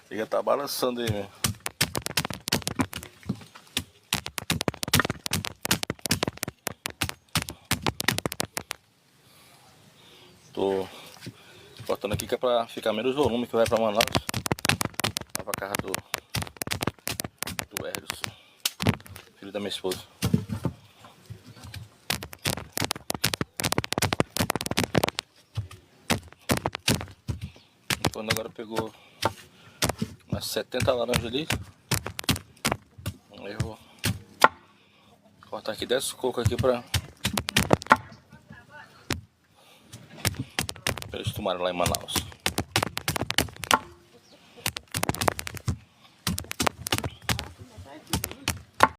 Chega, tá balançando aí, meu. Tô cortando aqui que é pra ficar menos volume, que vai pra Manaus. Lá pra casa do Erison, filho da minha esposa. Quando agora pegou umas 70 laranjas ali. Aí eu vou cortar aqui 10 cocos aqui pra eles tomarem lá em Manaus.